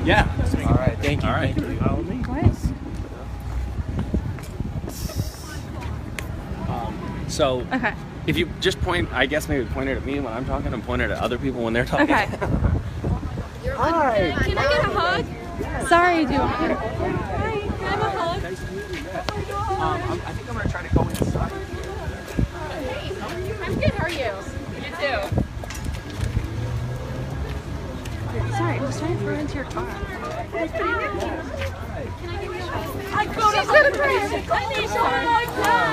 Yeah. All right, thank you. All right. Follow me. So, Okay. if you just point, I guess maybe point it at me when I'm talking and point it at other people when they're talking. Okay. Hi. Can I get a hug? Sorry, do you want me to? Hi. Can I have a hug? Nice to meet you. I think I'm going to try to go inside. I'm good. How are you? You too. Sorry, I'm just trying to throw into your car. That's pretty cute. Can I give you a hug? She's gonna cry. She's gonna cry.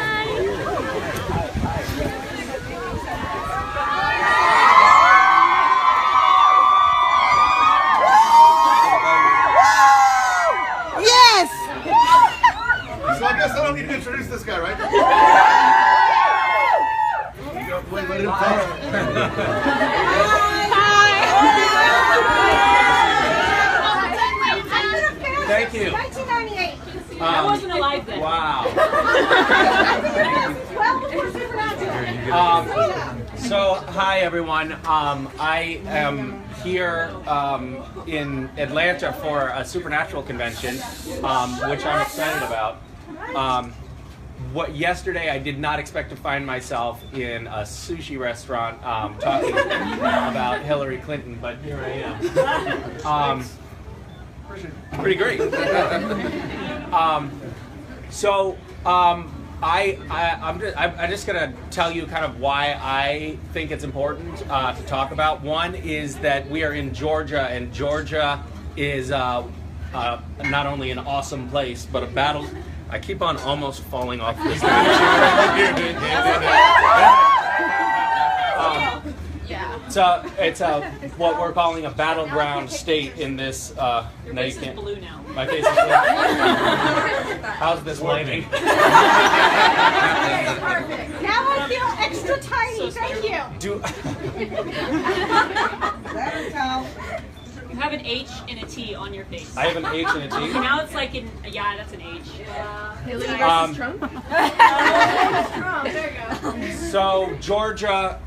Yes! So I guess I don't need to introduce this guy, right? Wait, let him talk. Thank you. 1998. I wasn't alive then. Wow. So, hi everyone. I am here in Atlanta for a supernatural convention, which I'm excited about. Yesterday I did not expect to find myself in a sushi restaurant talking about Hillary Clinton, but here I am. Pretty great. I'm just gonna tell you kind of why I think it's important to talk about. One is that we are in Georgia, and Georgia is not only an awesome place, but a battle. I keep on almost falling off this thing. It's what we're calling a battleground state in this. Your face is blue now. My face is blue. How's this lighting? Perfect. Now I feel extra tiny. Thank you. Let her go. You have an H and a T on your face. I have an H and a T. Now it's like in, yeah, that's an H. Hillary versus Trump? There you go. So Georgia,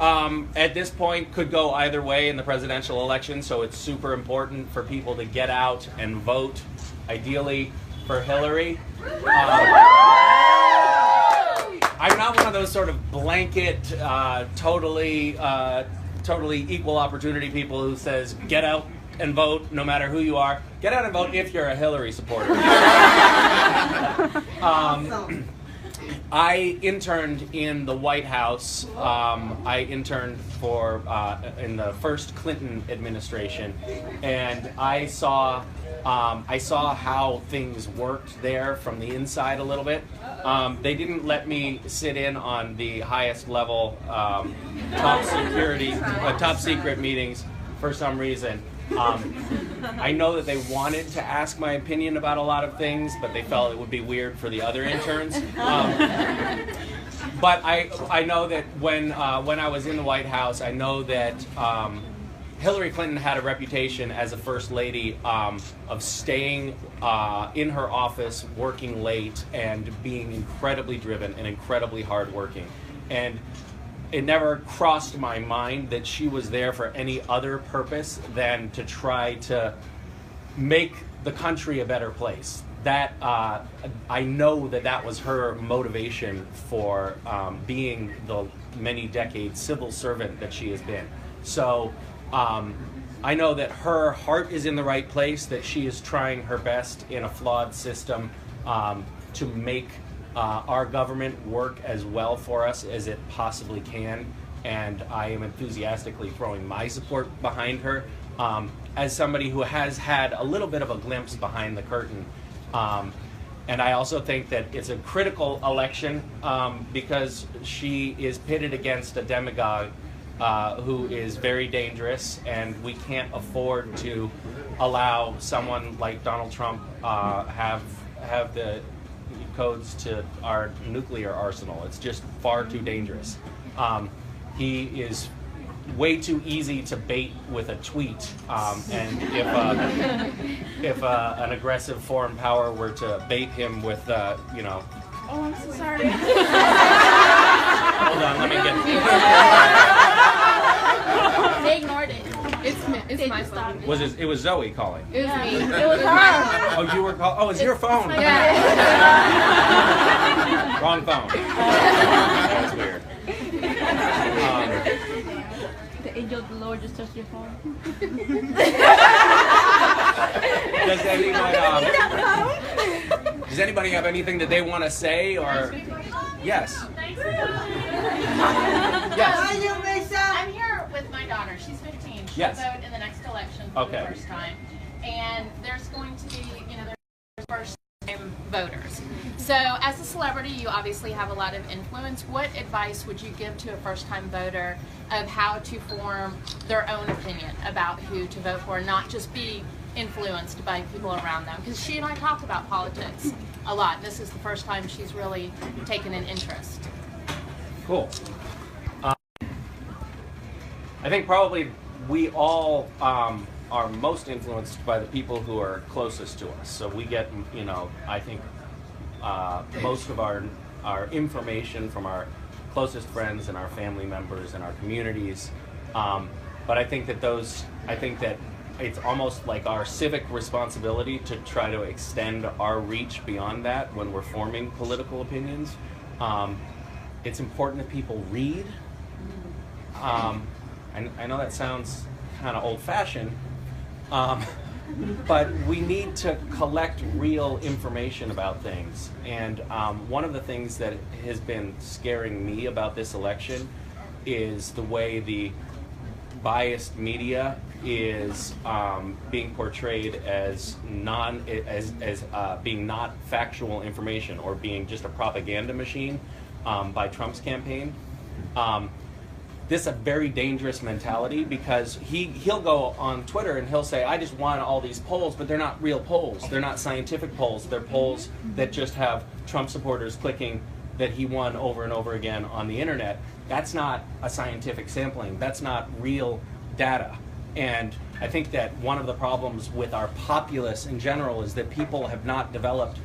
at this point, could go either way in the presidential election. So it's super important for people to get out and vote, ideally for Hillary. I'm not one of those sort of blanket, totally equal opportunity people who says get out and vote no matter who you are. Get out and vote if you're a Hillary supporter. I interned in the White House. I interned for in the first Clinton administration, and I saw how things worked there from the inside a little bit. They didn't let me sit in on the highest level top secret meetings for some reason. I know that they wanted to ask my opinion about a lot of things, but they felt it would be weird for the other interns. But I know that when I was in the White House, I know that Hillary Clinton had a reputation as a first lady of staying in her office, working late, and being incredibly driven and incredibly hardworking. And it never crossed my mind that she was there for any other purpose than to try to make the country a better place. That I know that was her motivation for being the many decades civil servant that she has been. So I know that her heart is in the right place, that she is trying her best in a flawed system to make our government work as well for us as it possibly can, and I am enthusiastically throwing my support behind her as somebody who has had a little bit of a glimpse behind the curtain. And I also think that it's a critical election because she is pitted against a demagogue who is very dangerous, and we can't afford to allow someone like Donald Trump have the codes to our nuclear arsenal. It's just far too dangerous. He is way too easy to bait with a tweet, and if an aggressive foreign power were to bait him with, you know. Oh, I'm so sorry. Hold on, let me get. They ignored it. It's Okay, just stop. It was Zoe calling. It was me. It was her. Oh, you were calling. Oh, it's your phone. Yeah. Wrong phone. That's weird. The angel of the Lord just touched your phone. Does anybody have anything that they want to say or? Yes. Yes. I'm here with my daughter. She's 15. She'll Yes. vote in the next election for Okay. the first time. And there's going to be, there's first-time voters. So as a celebrity, you obviously have a lot of influence. What advice would you give to a first-time voter of how to form their own opinion about who to vote for, not just be influenced by people around them? Because she and I talk about politics a lot. This is the first time she's really taken an interest. Cool. I think probably we all are most influenced by the people who are closest to us. So we get, I think most of our information from our closest friends and our family members and our communities. But I think that it's almost like our civic responsibility to try to extend our reach beyond that when we're forming political opinions. It's important that people read. I know that sounds kind of old-fashioned, but we need to collect real information about things. And one of the things that has been scaring me about this election is the way the biased media is being portrayed as being not factual information or being just a propaganda machine by Trump's campaign. This is a very dangerous mentality because he'll go on Twitter and he'll say, I just won all these polls, but they're not real polls. They're not scientific polls. They're polls that just have Trump supporters clicking that he won over and over again on the internet. That's not a scientific sampling. That's not real data. And I think that one of the problems with our populace in general is that people have not developed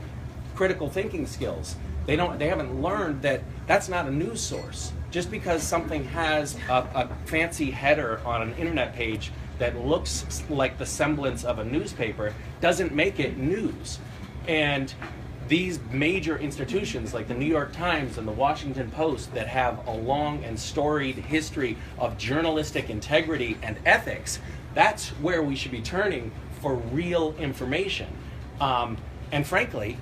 critical thinking skills. They haven't learned that that's not a news source. Just because something has a fancy header on an internet page that looks like the semblance of a newspaper doesn't make it news. And these major institutions like the New York Times and the Washington Post that have a long and storied history of journalistic integrity and ethics, that's where we should be turning for real information. And frankly,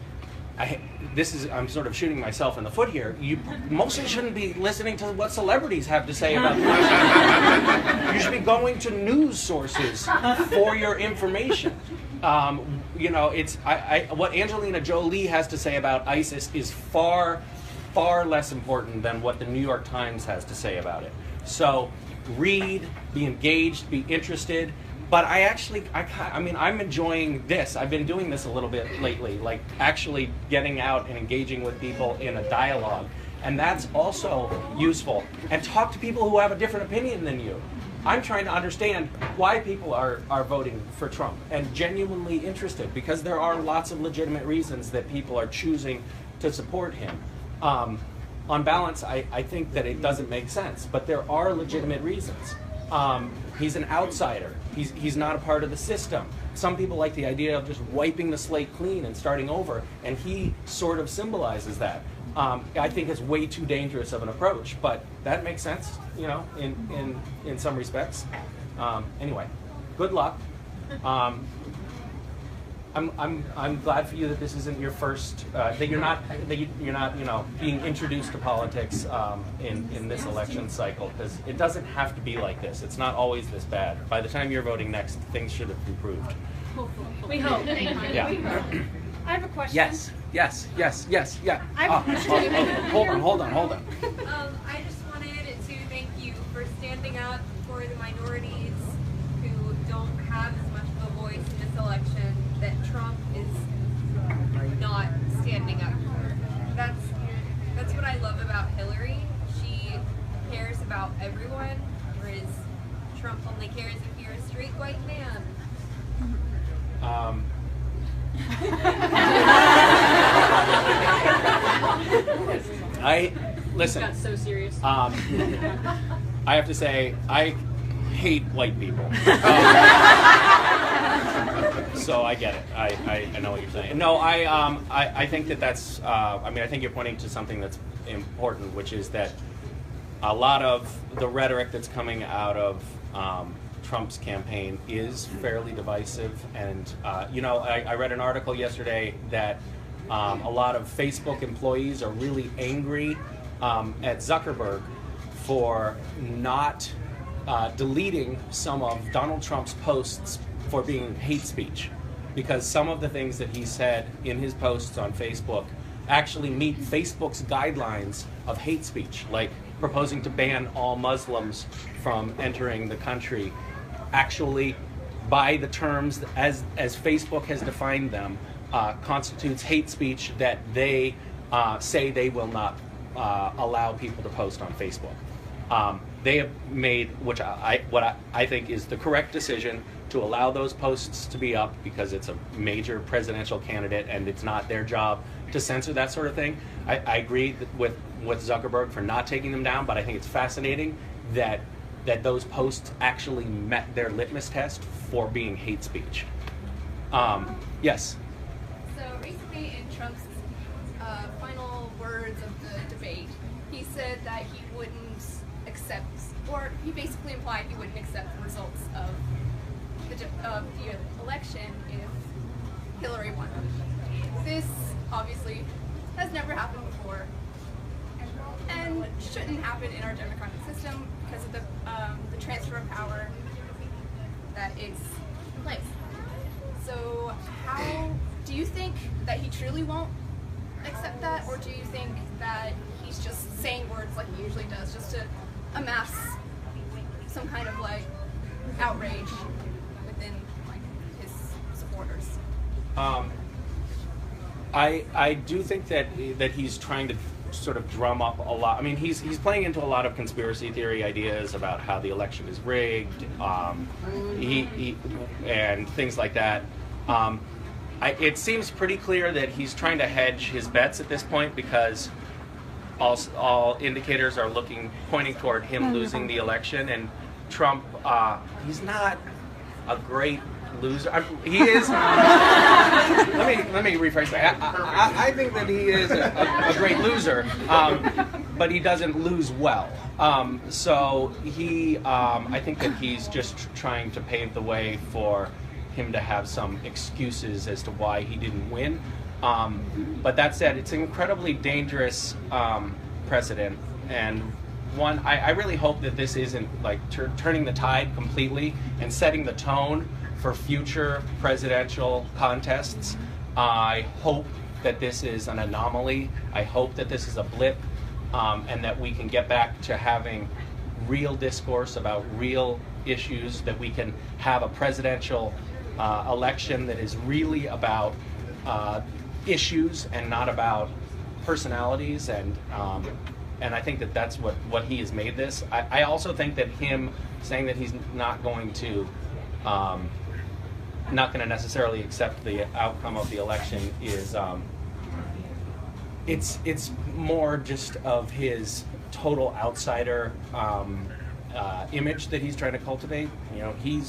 I'm sort of shooting myself in the foot here. You mostly shouldn't be listening to what celebrities have to say about things. You should be going to news sources for your information. What Angelina Jolie has to say about ISIS is far, far less important than what the New York Times has to say about it. So read, be engaged, be interested. But I'm enjoying this. I've been doing this a little bit lately, like actually getting out and engaging with people in a dialogue. And that's also useful. And talk to people who have a different opinion than you. I'm trying to understand why people are voting for Trump and genuinely interested, because there are lots of legitimate reasons that people are choosing to support him. On balance, I think that it doesn't make sense, but there are legitimate reasons. He's an outsider. He's not a part of the system. Some people like the idea of just wiping the slate clean and starting over, and he sort of symbolizes that. I think it's way too dangerous of an approach, but that makes sense, in some respects. Anyway, good luck. I'm glad for you that this isn't your first, that you're not being introduced to politics in this election cycle, because it doesn't have to be like this. It's not always this bad. By the time you're voting next, things should have improved. We hope. Yeah. I have a question. Yes. Yeah. Hold on. I just wanted to thank you for standing up for the minorities who don't have as much of a voice in this election that Trump is not standing up for. That's what I love about Hillary. She cares about everyone, whereas Trump only cares if you're a straight white man. Listen. Got so serious. I have to say, hate white people. So I get it. I know what you're saying. No, I think that's. I mean, I think you're pointing to something that's important, which is that a lot of the rhetoric that's coming out of Trump's campaign is fairly divisive. And I read an article yesterday that a lot of Facebook employees are really angry at Zuckerberg for not deleting some of Donald Trump's posts for being hate speech, because some of the things that he said in his posts on Facebook actually meet Facebook's guidelines of hate speech, like proposing to ban all Muslims from entering the country. Actually, by the terms as Facebook has defined them, constitutes hate speech that they say they will not allow people to post on Facebook. They have made, what I think is the correct decision, to allow those posts to be up, because it's a major presidential candidate and it's not their job to censor that sort of thing. I agree with Zuckerberg for not taking them down, but I think it's fascinating that those posts actually met their litmus test for being hate speech. Yes? So recently in Trump's final words of the debate, he said that he wouldn't accept, or he basically implied he wouldn't accept the results of the election if Hillary won. This obviously has never happened before and shouldn't happen in our democratic system because of the transfer of power that is in place. So how do you think that he truly won't accept that, or do you think that he's just saying words like he usually does just to amass some kind of like outrage within like his supporters? I do think that he's trying to sort of drum up a lot. I mean, he's playing into a lot of conspiracy theory ideas about how the election is rigged, and things like that. It seems pretty clear that he's trying to hedge his bets at this point, because all indicators are pointing toward him losing the election, and Trump, he's not a great loser. He is. let me rephrase that. I think that he is a great loser, but he doesn't lose well. So I think that he's just trying to pave the way for him to have some excuses as to why he didn't win. But that said, it's an incredibly dangerous precedent, and one I really hope that this isn't like turning the tide completely and setting the tone for future presidential contests. I hope that this is an anomaly. I hope that this is a blip, and that we can get back to having real discourse about real issues, that we can have a presidential election that is really about issues and not about personalities, and I think that that's what he has made this. I also think that him saying that he's not going to necessarily accept the outcome of the election is it's more just of his total outsider image that he's trying to cultivate. You know, he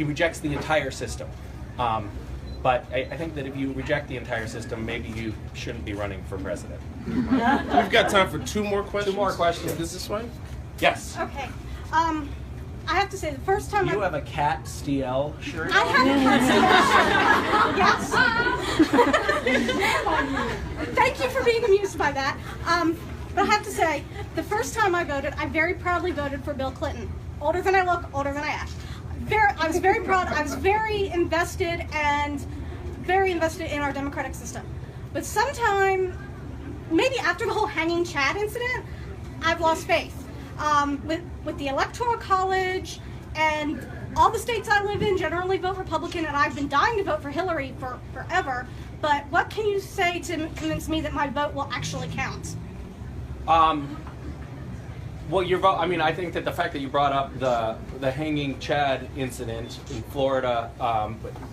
rejects the entire system. But I think that if you reject the entire system, maybe you shouldn't be running for president. We've got time for two more questions. Two more questions. Is this way? Yes. Okay. I have to say, the first time You have a Cat Steele shirt? I have a yes. Thank you for being amused by that. But I have to say, the first time I voted, I very proudly voted for Bill Clinton. Older than I look, older than I act. I was very proud. I was very invested in our democratic system. But sometime, maybe after the whole hanging Chad incident, I've lost faith. With the Electoral College and all the states I live in generally vote Republican, and I've been dying to vote for Hillary for forever. But what can you say to convince me that my vote will actually count? Well, your vote. I mean, I think that the fact that you brought up the hanging Chad incident in Florida,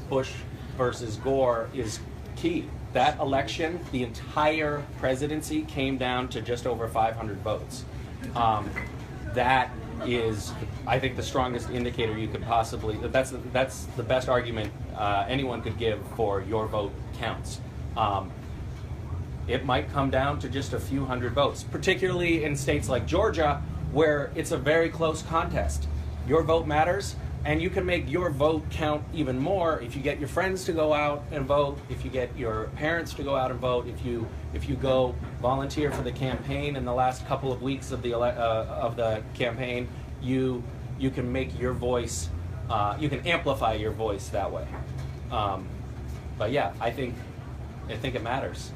Bush versus Gore, is key. That election, the entire presidency came down to just over 500 votes. That is, I think, the strongest indicator you could possibly. That's the best argument anyone could give for your vote counts. It might come down to just a few hundred votes, particularly in states like Georgia, where it's a very close contest. Your vote matters, and you can make your vote count even more if you get your friends to go out and vote, if you get your parents to go out and vote, if you go volunteer for the campaign in the last couple of weeks of the campaign, you can make your voice, you can amplify your voice that way. But yeah, I think it matters.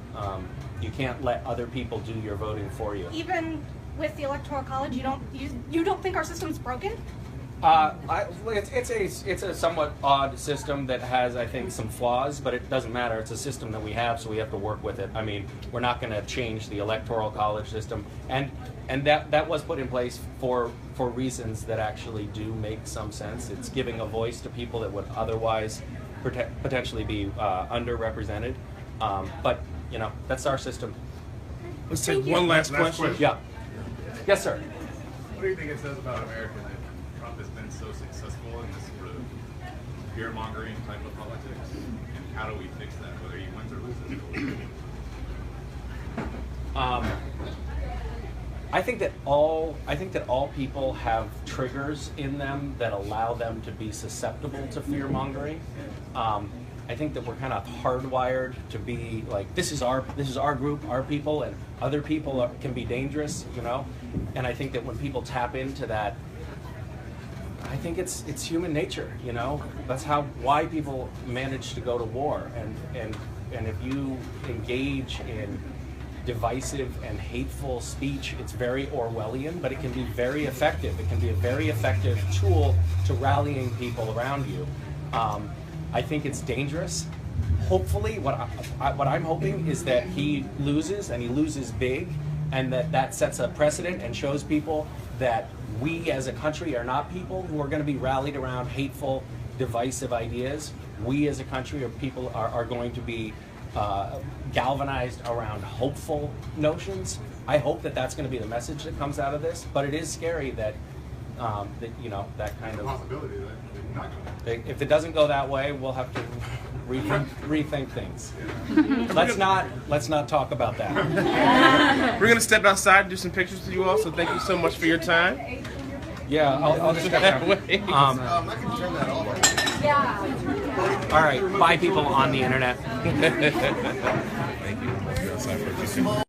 You can't let other people do your voting for you. Even with the Electoral College, you don't think our system's broken? It's a somewhat odd system that has, I think, some flaws, but it doesn't matter. It's a system that we have, so we have to work with it. I mean, we're not going to change the Electoral College system, and that was put in place for reasons that actually do make some sense. It's giving a voice to people that would otherwise potentially be underrepresented. But you know, that's our system. Let's take one last question. Yeah. Yes, sir. What do you think it says about America that Trump has been so successful in this sort of fear-mongering type of politics? And how do we fix that, whether he wins or loses? I think that all people have triggers in them that allow them to be susceptible to fear-mongering. I think that we're kind of hardwired to be like, this is our group, our people, and other people can be dangerous, you know. And I think that when people tap into that, I think it's human nature, you know. That's why people manage to go to war. And if you engage in divisive and hateful speech, it's very Orwellian, but it can be very effective. It can be a very effective tool to rallying people around you. I think it's dangerous. Hopefully, what I'm hoping is that he loses, and he loses big, and that sets a precedent and shows people that we as a country are not people who are going to be rallied around hateful, divisive ideas. We as a country are going to be galvanized around hopeful notions. I hope that that's going to be the message that comes out of this, but it is scary that you know, that kind of Possibility that it's not going to. If it doesn't go that way, we'll have to rethink things. Let's not talk about that. We're gonna step outside and do some pictures with you all. So thank you so much for your time. Yeah, I'll just step down. I can turn that off. Yeah. All right, bye people on the internet. Thank you.